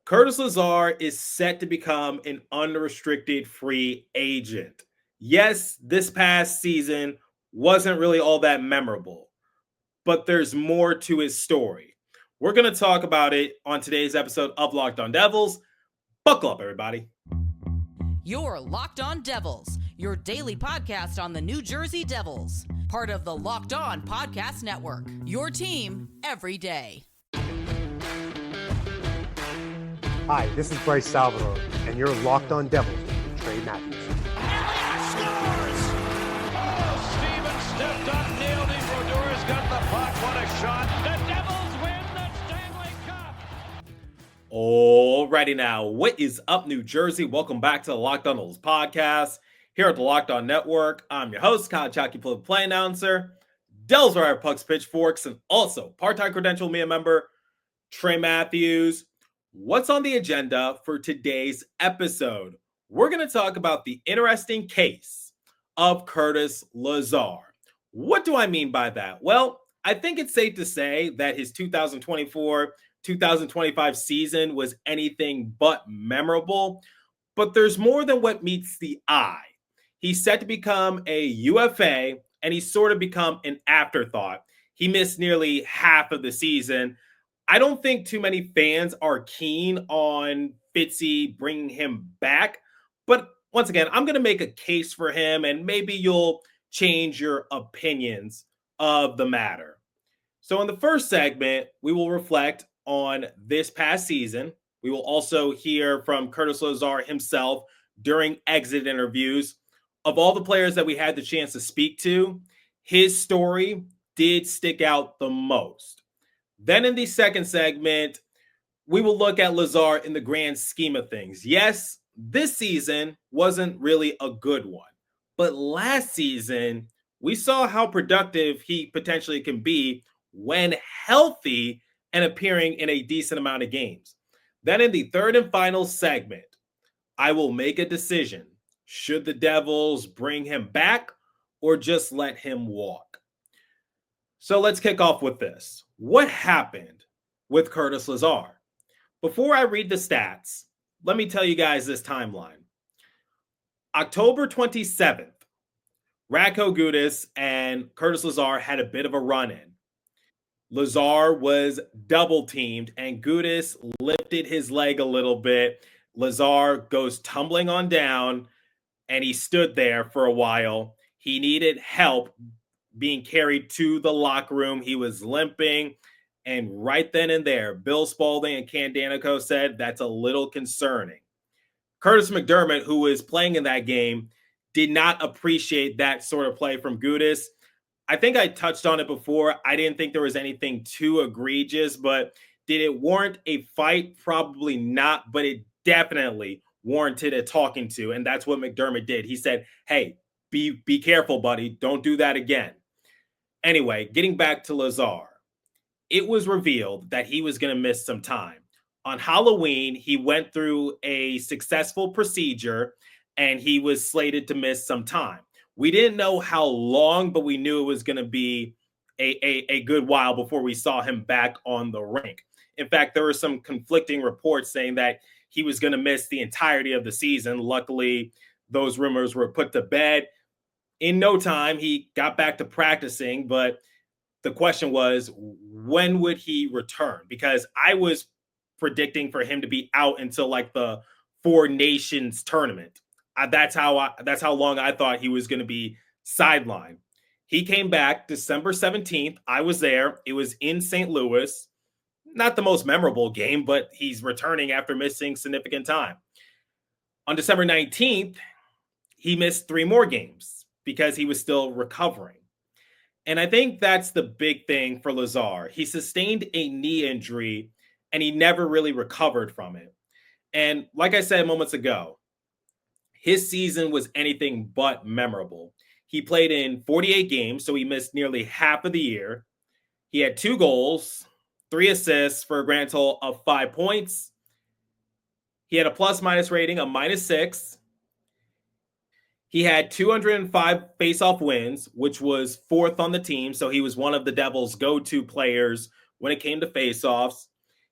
Curtis Lazar is set to become an unrestricted free agent. Yes, this past season wasn't really all that memorable, but there's more to his story. We're going to talk about it on today's episode of Locked On Devils. Buckle up, everybody. You're Locked On Devils, your daily podcast on the New Jersey Devils, part of the Locked On Podcast Network, your team every day. Hi, this is Bryce Salvador, and you're Locked On Devils with Trey Matthews. Scores! Oh, Stevens stepped up, nailed him. Brodor's got the puck. What a shot. The Devils win the Stanley Cup. Alrighty now, what is up, New Jersey? Welcome back to the Locked On Devils podcast here at the Locked On Network. I'm your host, Kyle Chalky, play announcer, Devils where I have pucks, pitchforks, and also part-time credential media member, Trey Matthews. What's on the agenda for today's episode? We're going to talk about the interesting case of Curtis Lazar. What do I mean by that? Well, I think it's safe to say that his 2024-2025 season was anything but memorable, but there's more than what meets the eye. He's set to become a UFA, and he's sort of become an afterthought. He missed nearly half of the season. I don't think too many fans are keen on Fitzy bringing him back. But once again, I'm going to make a case for him, and maybe you'll change your opinions of the matter. So in the first segment, we will reflect on this past season. We will also hear from Curtis Lazar himself during exit interviews. Of all the players that we had the chance to speak to, his story did stick out the most. Then in the second segment, we will look at Lazar in the grand scheme of things. Yes, this season wasn't really a good one, but last season, we saw how productive he potentially can be when healthy and appearing in a decent amount of games. Then in the third and final segment, I will make a decision. Should the Devils bring him back or just let him walk? So let's kick off with this. What happened with Curtis Lazar? Before I read the stats, let me tell you guys this timeline. October 27th, Radko Gudas and Curtis Lazar had a bit of a run-in. Lazar was double-teamed, and Gudas lifted his leg a little bit. Lazar goes tumbling on down, and he stood there for a while. He needed help being carried to the locker room. He was limping. And right then and there, Bill Spaulding and Ken Danico said that's a little concerning. Curtis McDermott, who was playing in that game, did not appreciate that sort of play from Gudas. I think I touched on it before. I didn't think there was anything too egregious, but did it warrant a fight? Probably not, but it definitely warranted a talking to. And that's what McDermott did. He said, hey, be careful, buddy. Don't do that again. Anyway, getting back to Lazar, it was revealed that he was going to miss some time. On Halloween, he went through a successful procedure, and he was slated to miss some time. We didn't know how long, but we knew it was going to be a good while before we saw him back on the rink. In fact, there were some conflicting reports saying that he was going to miss the entirety of the season. Luckily, those rumors were put to bed. In no time, he got back to practicing, but the question was, when would he return? Because I was predicting for him to be out until like the Four Nations tournament. That's how long I thought he was going to be sidelined. He came back December 17th. I was there. It was in St. Louis. Not the most memorable game, but he's returning after missing significant time. On December 19th, he missed 3 more games because he was still recovering. And I think that's the big thing for Lazar. He sustained a knee injury, and he never really recovered from it. And like I said moments ago, his season was anything but memorable. He played in 48 games, so he missed nearly half of the year. He had 2 goals, 3 assists for a grand total of 5 points. He had a plus-minus rating of -6. He had 205 faceoff wins, which was 4th on the team. So he was one of the Devils' go-to players when it came to faceoffs.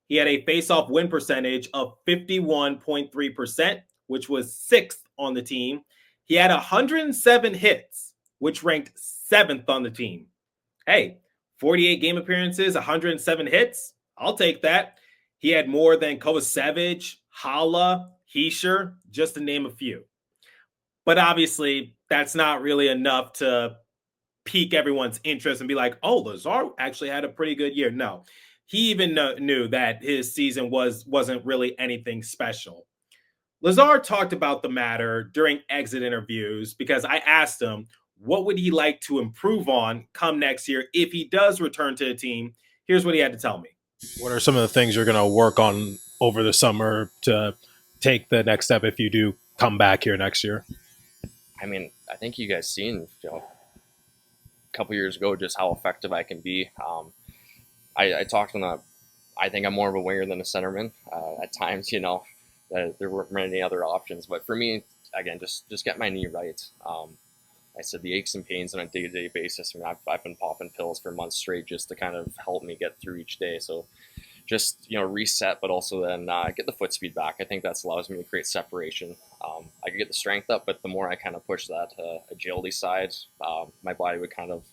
He had a face-off win percentage of 51.3%, which was sixth on the team. He had 107 hits, which ranked seventh on the team. Hey, 48 game appearances, 107 hits. I'll take that. He had more than Kovacevic, Hala, Heischer, just to name a few. But obviously, that's not really enough to pique everyone's interest and be like, oh, Lazar actually had a pretty good year. No, he even knew that his season wasn't really anything special. Lazar talked about the matter during exit interviews because I asked him what would he like to improve on come next year if he does return to the team. Here's what he had to tell me. What are some of the things you're going to work on over the summer to take the next step if you do come back here next year? I mean, I think you guys seen, a couple years ago just how effective I can be. I talked on the, I think I'm more of a winger than a centerman at times. There weren't many other options, but for me, again, just get my knee right. I said the aches and pains on a day-to-day basis. I mean, I've been popping pills for months straight just to kind of help me get through each day. So just, reset, but also then get the foot speed back. I think that allows me to create separation. I could get the strength up, but the more I kind of push that agility side, my body would kind of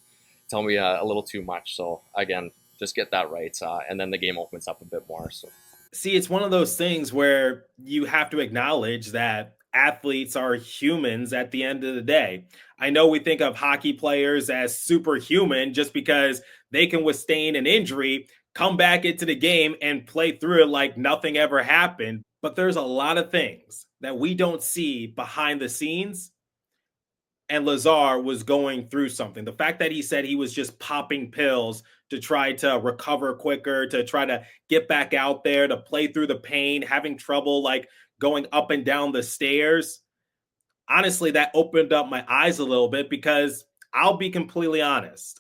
tell me a little too much. So again, just get that right. And then the game opens up a bit more. So. See, it's one of those things where you have to acknowledge that athletes are humans at the end of the day. I know we think of hockey players as superhuman just because they can withstand an injury, come back into the game and play through it like nothing ever happened. But there's a lot of things that we don't see behind the scenes. And Lazar was going through something. The fact that he said he was just popping pills to try to recover quicker, to try to get back out there, to play through the pain, having trouble like going up and down the stairs. Honestly, that opened up my eyes a little bit because I'll be completely honest.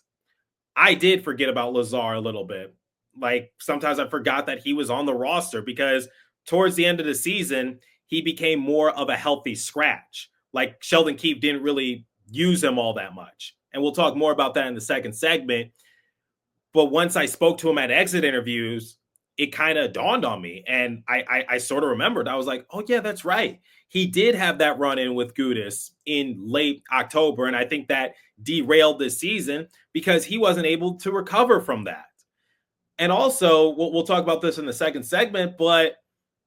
I did forget about Lazar a little bit. Like sometimes I forgot that he was on the roster because towards the end of the season, he became more of a healthy scratch. Like Sheldon Keefe didn't really use him all that much. And we'll talk more about that in the second segment. But once I spoke to him at exit interviews, it kind of dawned on me. And I sort of remembered. I was like, oh, yeah, that's right. He did have that run-in with Gudis in late October. And I think that derailed this season because he wasn't able to recover from that. And also, we'll talk about this in the second segment, but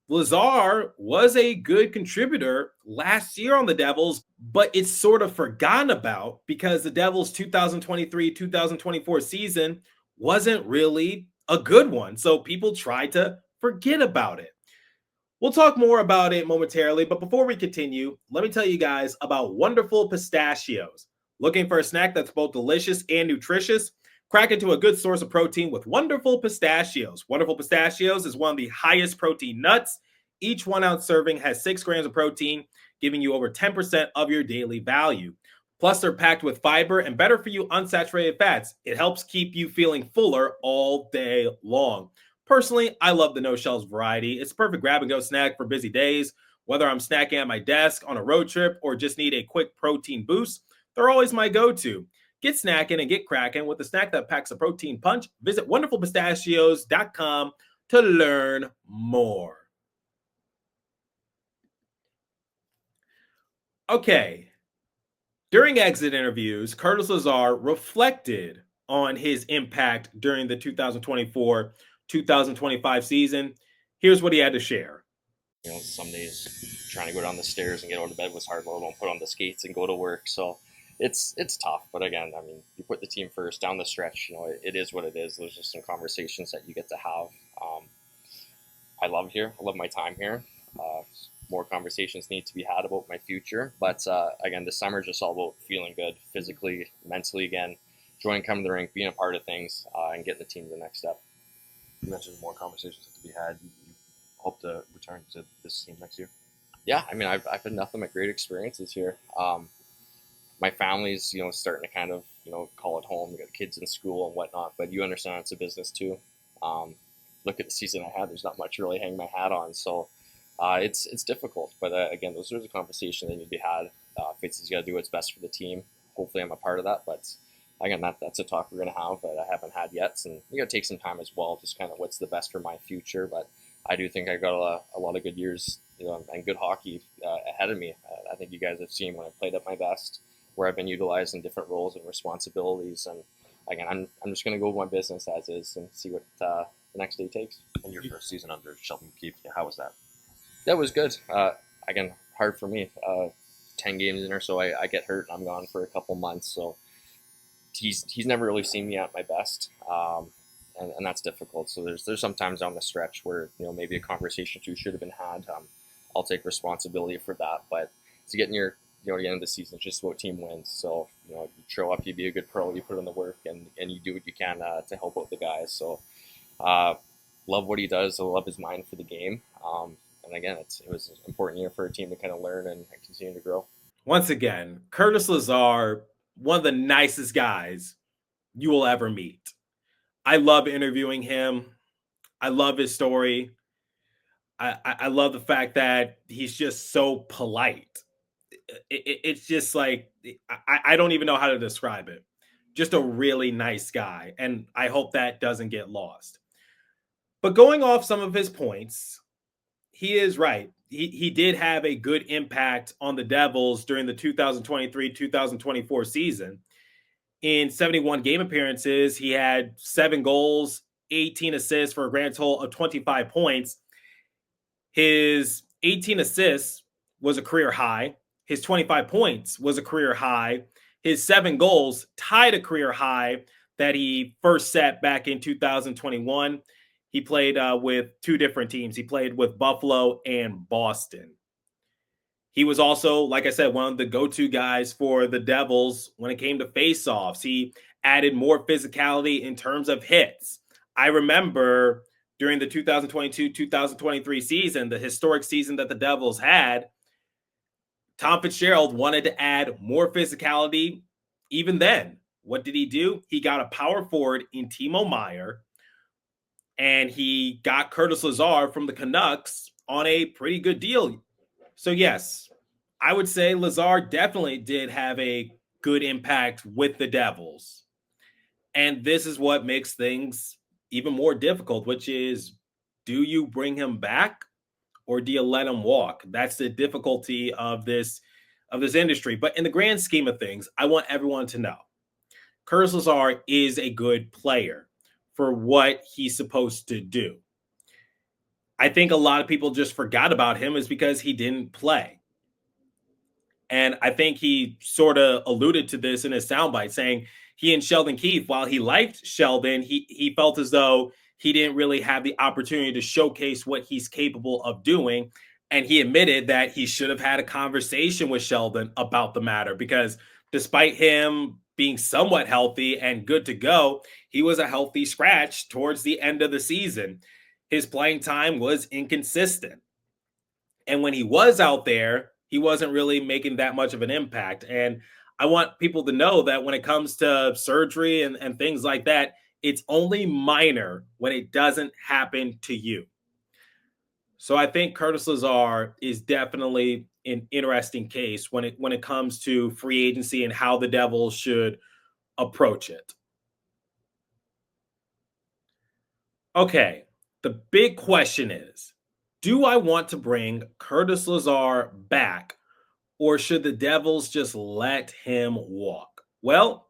Lazar was a good contributor last year on the Devils, but it's sort of forgotten about because the Devils' 2023-2024 season wasn't really a good one. So people try to forget about it. We'll talk more about it momentarily, but before we continue, let me tell you guys about Wonderful Pistachios. Looking for a snack that's both delicious and nutritious? Crack into a good source of protein with Wonderful Pistachios. Wonderful Pistachios is one of the highest protein nuts. Each 1 ounce serving has 6 grams of protein, giving you over 10% of your daily value. Plus, they're packed with fiber and better for you unsaturated fats. It helps keep you feeling fuller all day long. Personally, I love the no shells variety. It's a perfect grab and go snack for busy days. Whether I'm snacking at my desk, on a road trip, or just need a quick protein boost, they're always my go-to. Get snacking and get cracking with a snack that packs a protein punch. Visit wonderfulpistachios.com to learn more. Okay. During exit interviews, Curtis Lazar reflected on his impact during the 2024-2025 season. Here's what he had to share. Some days trying to go down the stairs and get out of bed was hard, let alone put on the skates and go to work. So it's tough. But again, I mean, you put the team first down the stretch, it is what it is. There's just some conversations that you get to have. I love here. I love my time here. More conversations need to be had about my future. But again, this summer is just all about feeling good physically, mentally again, enjoying coming to the rink, being a part of things, and getting the team to the next step. You mentioned more conversations have to be had. You hope to return to this team next year? Yeah, I mean, I've had nothing but great experiences here. My family's, starting to kind of, call it home. We got kids in school and whatnot, but you understand it's a business too. Look at the season I had. There's not much really hang my hat on. So it's difficult. But again, those are the conversations that need to be had. Fitz has got to do what's best for the team. Hopefully I'm a part of that. But again, that's a talk we're going to have that I haven't had yet. And you got to take some time as well, just kind of what's the best for my future. But I do think I got a lot of good years, and good hockey ahead of me. I think you guys have seen when I played at my best, where I've been utilized in different roles and responsibilities. And again, I'm just going to go with my business as is and see what the next day takes. And your first season under Sheldon Keefe, how was that? That was good. Again, hard for me. 10 games in or so, I get hurt and I'm gone for a couple months. So he's never really seen me at my best, and that's difficult. So there's some times down the stretch where maybe a conversation too should have been had. I'll take responsibility for that. But to get near the end of the season, it's just about team wins. So you show up, you be a good pro, you put in the work, and you do what you can to help out the guys. So love what he does. I love his mind for the game. And again, it was an important year for a team to kind of learn and continue to grow. Once again, Curtis Lazar, one of the nicest guys you will ever meet. I love interviewing him. I love his story. I love the fact that he's just so polite. It's just like, I don't even know how to describe it. Just a really nice guy. And I hope that doesn't get lost. But going off some of his points, he is right. He did have a good impact on the Devils during the 2023-2024 season. In 71 game appearances, he had 7 goals, 18 assists for a grand total of 25 points. His 18 assists was a career high. His 25 points was a career high. His 7 goals tied a career high that he first set back in 2021. He played with 2 different teams. He played with Buffalo and Boston. He was also, like I said, one of the go-to guys for the Devils when it came to face-offs. He added more physicality in terms of hits. I remember during the 2022-2023 season, the historic season that the Devils had, Tom Fitzgerald wanted to add more physicality even then. What did he do? He got a power forward in Timo Meier, and he got Curtis Lazar from the Canucks on a pretty good deal. So yes, I would say Lazar definitely did have a good impact with the Devils. And this is what makes things even more difficult, which is, do you bring him back or do you let him walk? That's the difficulty of this industry. But in the grand scheme of things, I want everyone to know Curtis Lazar is a good player for what he's supposed to do. I think a lot of people just forgot about him is because he didn't play. And I think he sort of alluded to this in his soundbite, saying he and Sheldon Keefe, while he liked Sheldon, he felt as though he didn't really have the opportunity to showcase what he's capable of doing. And he admitted that he should have had a conversation with Sheldon about the matter, because despite him being somewhat healthy and good to go, he was a healthy scratch towards the end of the season. His playing time was inconsistent. And when he was out there, he wasn't really making that much of an impact. And I want people to know that when it comes to surgery and things like that, it's only minor when it doesn't happen to you. So I think Curtis Lazar is definitely an interesting case when it comes to free agency and how the Devils should approach it. Okay, the big question is, do I want to bring Curtis Lazar back, or should the Devils just let him walk? Well,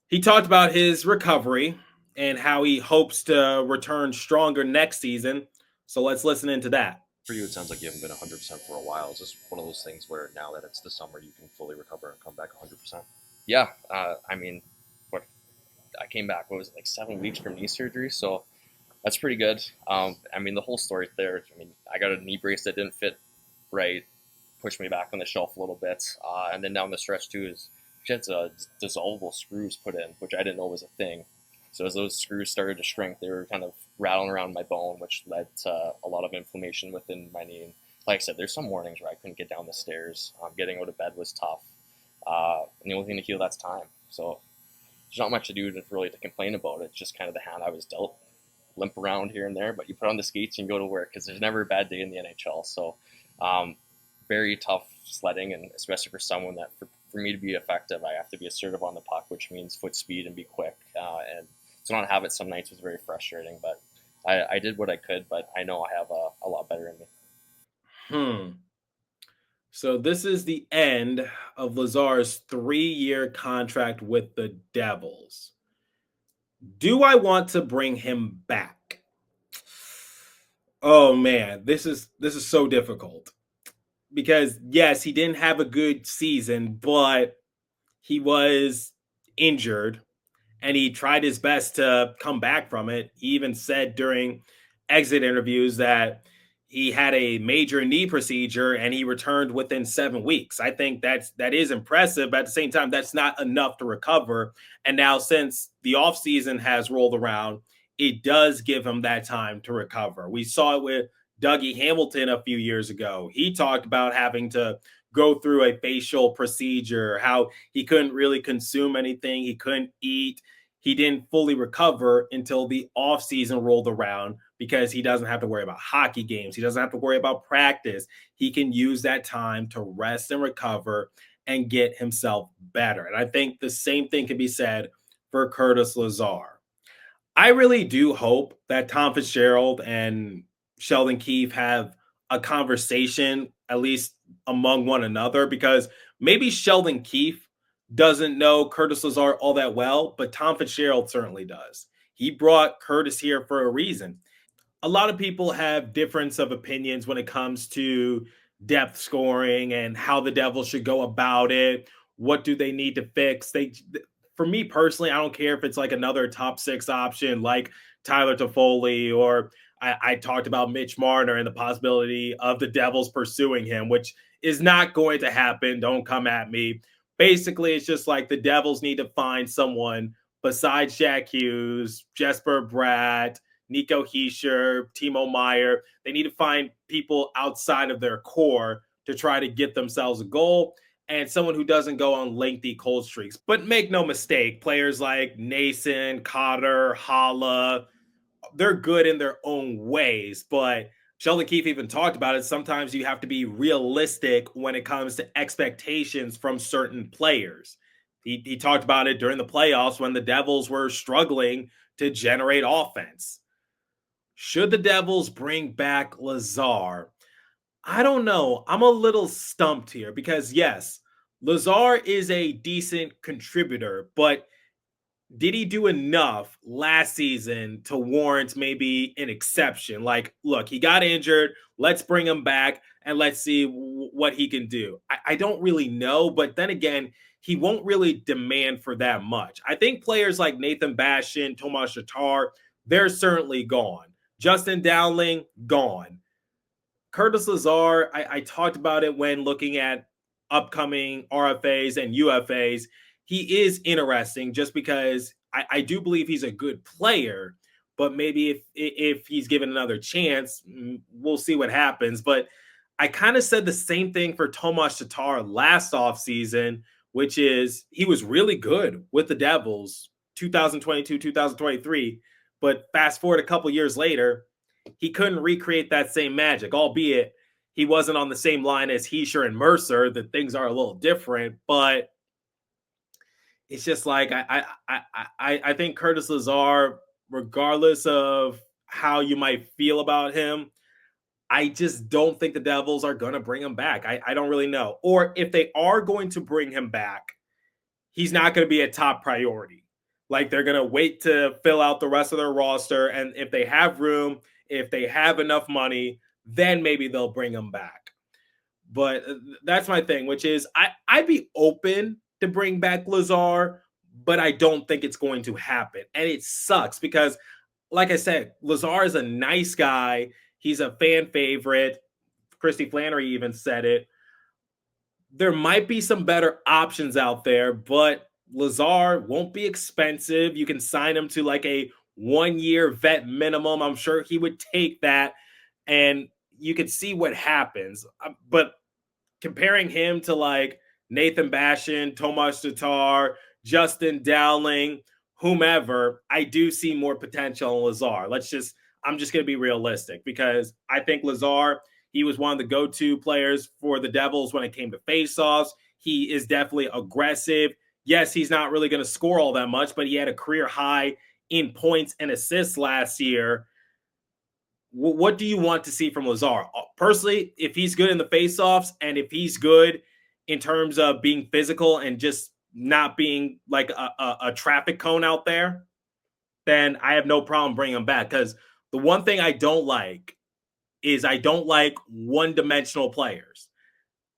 he talked about his recovery and how he hopes to return stronger next season. So let's listen into that. For you, it sounds like you haven't been 100% for a while. Is this one of those things where now that it's the summer, you can fully recover and come back 100%? Yeah, I mean, I came back, what was it, like 7 weeks from knee surgery, so that's pretty good. I mean, the whole story there, I mean, I got a knee brace that didn't fit right, pushed me back on the shelf a little bit, and then down the stretch too is she had dissolvable screws put in, which I didn't know was a thing. So as those screws started to shrink, they were kind of rattling around my bone, which led to a lot of inflammation within my knee. And like I said, there's some mornings where I couldn't get down the stairs. Getting out of bed was tough. And the only thing to heal, that's time. So there's not much to do to complain about. It's just kind of the hand I was dealt. Limp around here and there, but you put on the skates and go to work, because there's never a bad day in the NHL. So very tough sledding, and especially for someone that for for me to be effective, I have to be assertive on the puck, which means foot speed and be quick. And to not have it some nights was very frustrating, but I did what I could, but I know I have a lot better in me. So this is the end of Lazar's 3-year contract with the Devils. Do I want to bring him back? Oh man, this is so difficult. Because yes, he didn't have a good season, but he was injured and he tried his best to come back from it. He even said during exit interviews that he had a major knee procedure and he returned within 7 weeks. I think that is impressive, but at the same time, that's not enough to recover. And now, since the offseason has rolled around, it does give him that time to recover. We saw it with Dougie Hamilton a few years ago. He talked about having to go through a facial procedure, how he couldn't really consume anything, he couldn't eat. He didn't fully recover until the offseason rolled around because he doesn't have to worry about hockey games. He doesn't have to worry about practice. He can use that time to rest and recover and get himself better. And I think the same thing can be said for Curtis Lazar. I really do hope that Tom Fitzgerald and Sheldon Keefe have a conversation, at least among one another, because maybe Sheldon Keefe doesn't know Curtis Lazar all that well, but Tom Fitzgerald certainly does. He brought Curtis here for a reason. A lot of people have difference of opinions when it comes to depth scoring and how the Devils should go about it. What do they need to fix? For me personally, I don't care if it's like another top 6 option like Tyler Toffoli, or I talked about Mitch Marner and the possibility of the Devils pursuing him, which is not going to happen. Don't come at me. Basically, it's just like the Devils need to find someone besides Jack Hughes, Jesper Bratt, Nico Hischier, Timo Meier. They need to find people outside of their core to try to get themselves a goal, and someone who doesn't go on lengthy cold streaks. But make no mistake, players like Nason, Cotter, Holla, they're good in their own ways, but Sheldon Keefe even talked about it. Sometimes you have to be realistic when it comes to expectations from certain players. He talked about it during the playoffs when the Devils were struggling to generate offense. Should the Devils bring back Lazar? I don't know. I'm a little stumped here because, yes, Lazar is a decent contributor, but did he do enough last season to warrant maybe an exception? Like, look, he got injured. Let's bring him back and let's see what he can do. I don't really know, but then again, he won't really demand for that much. I think players like Nathan Bastian, Tomas Tatar, they're certainly gone. Justin Dowling, gone. Curtis Lazar, I talked about it when looking at upcoming RFAs and UFAs. He is interesting just because I do believe he's a good player, but maybe if he's given another chance, we'll see what happens. But I kind of said the same thing for Tomas Tatar last offseason, which is he was really good with the Devils 2022, 2023. But fast forward a couple years later, he couldn't recreate that same magic, albeit he wasn't on the same line as Hischier and Mercer, that things are a little different. But it's just like I think Curtis Lazar, regardless of how you might feel about him, I just don't think the Devils are going to bring him back. I don't really know. Or if they are going to bring him back, he's not going to be a top priority. Like, they're going to wait to fill out the rest of their roster. And if they have room, if they have enough money, then maybe they'll bring him back. But that's my thing, which is I'd be open to bring back Lazar, but I don't think it's going to happen. And it sucks because, like I said, Lazar is a nice guy. He's a fan favorite. Christy Flannery even said it. There might be some better options out there, but Lazar won't be expensive. You can sign him to like a 1-year vet minimum. I'm sure he would take that, and you could see what happens. But comparing him to like Nathan Bastian, Tomas Tatar, Justin Dowling, whomever, I do see more potential in Lazar. I'm just going to be realistic because I think Lazar, he was one of the go-to players for the Devils when it came to faceoffs. He is definitely aggressive. Yes, he's not really going to score all that much, but he had a career high in points and assists last year. What do you want to see from Lazar? Personally, if he's good in the faceoffs and if he's good in terms of being physical and just not being like a traffic cone out there, then I have no problem bringing him back. Because the one thing I don't like is I don't like one-dimensional players.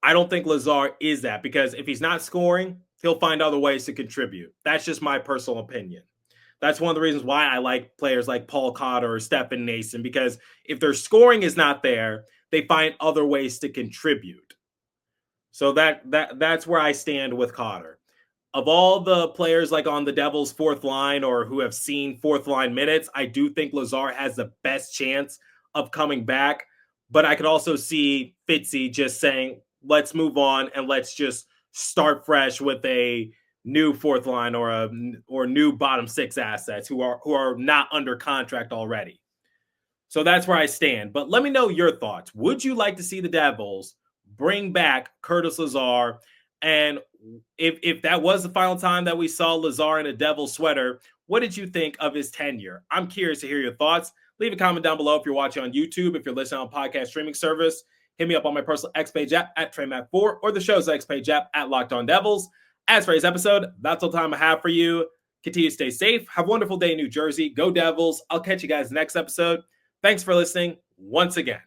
I don't think Lazar is that, because if he's not scoring, he'll find other ways to contribute. That's just my personal opinion. That's one of the reasons why I like players like Paul Cotter or Stephen Nason, because if their scoring is not there, they find other ways to contribute. So that's where I stand with Cotter. Of all the players like on the Devils' fourth line or who have seen fourth line minutes, I do think Lazar has the best chance of coming back. But I could also see Fitzy just saying, let's move on and let's just start fresh with a new fourth line or new bottom six assets who are not under contract already. So that's where I stand. But let me know your thoughts. Would you like to see the Devils bring back Curtis Lazar? And if that was the final time that we saw Lazar in a Devils sweater, what did you think of his tenure? I'm curious to hear your thoughts. Leave a comment down below if you're watching on YouTube. If you're listening on podcast streaming service, hit me up on my personal X page app at TreyMac4 or the show's X page app at Locked On Devils. As for today's episode, that's all the time I have for you. Continue to stay safe. Have a wonderful day in New Jersey. Go Devils. I'll catch you guys next episode. Thanks for listening once again.